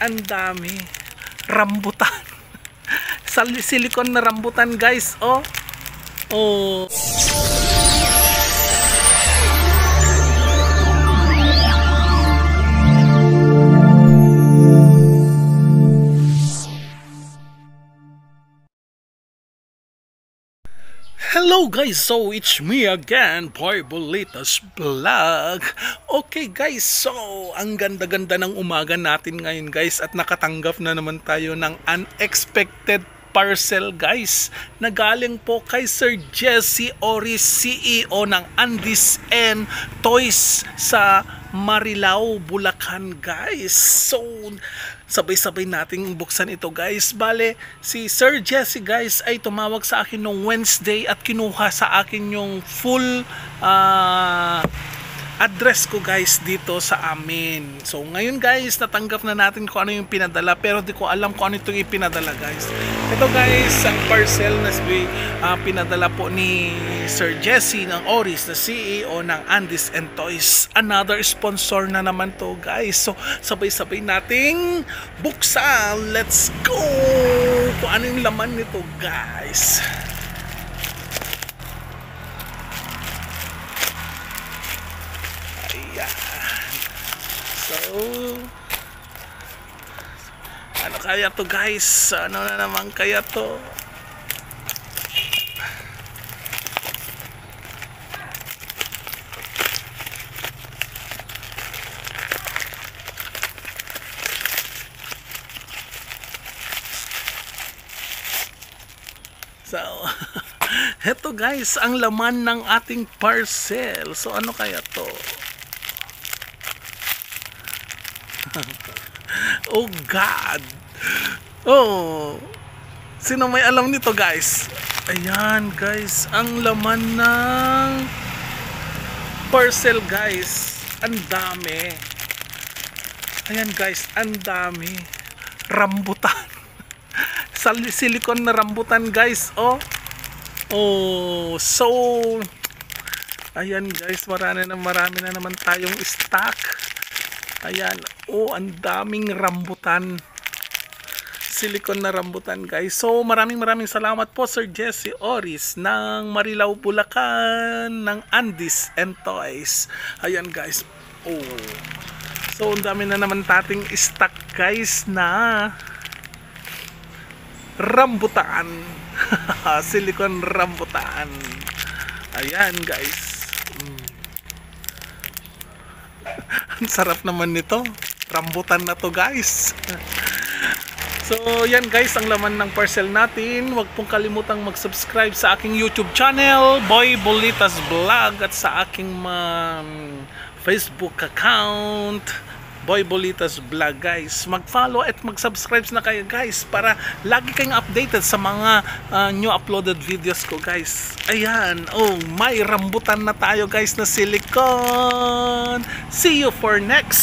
ang dami. Rambutan. Silicone na rambutan guys. Oh. Oh. Hello guys, so it's me again, Boy Bolitas Vlog. Okay guys, so ang ganda-ganda ng umaga natin ngayon guys, at nakatanggap na naman tayo ng unexpected parcel guys, na galing po kay Sir Jesse Oris, CEO ng Andes and Toys sa Marilao, Bulacan guys. So sabay-sabay nating buksan ito guys. Bale, si Sir Jesse guys ay tumawag sa akin nung Wednesday at kinuha sa akin yung full address ko guys dito sa amin. So ngayon guys, natanggap na natin kung ano yung pinadala, pero di ko alam kung ano itong ipinadala guys. Ito guys, ang parcel na pinadala po ni Sir Jesse ng Oris, na CEO ng Andes and Toys. Another sponsor na naman to guys. So sabay-sabay nating buksan. Let's go! Kung ano yung laman nito guys. So, ano kaya to guys? Ano na naman kaya to? So, eto guys, ang laman ng ating parcel. So, ano kaya to? Oh God. Oh, sino may alam nito guys? Ayan guys, ang laman ng parcel guys. Ang dami. Ayan guys, ang dami. Rambutan. Silicone na rambutan guys. Oh. Oh, so ayan guys, marami na naman tayong stock. Ayan, oh, ang daming rambutan. Silicone na rambutan guys. So maraming salamat po Sir Jesse Oris ng Marilao, Bulacan, ng Andes and Toys. Ayan guys. Oh. So ang dami na naman tating stock guys na rambutan. Silicone rambutan. Ayan guys. Ang sarap naman nito. Rambutan na to guys. So yan guys, ang laman ng parcel natin. Huwag pong kalimutang mag-subscribe sa aking YouTube channel, Boy Bolitas Vlog, at sa aking Facebook account, Boy Bolitas Vlog guys. Mag-follow at mag-subscribe na kayo guys, para lagi kayong updated sa mga new uploaded videos ko guys. Ayan, oh, may rambutan na tayo guys na silicone. See you for next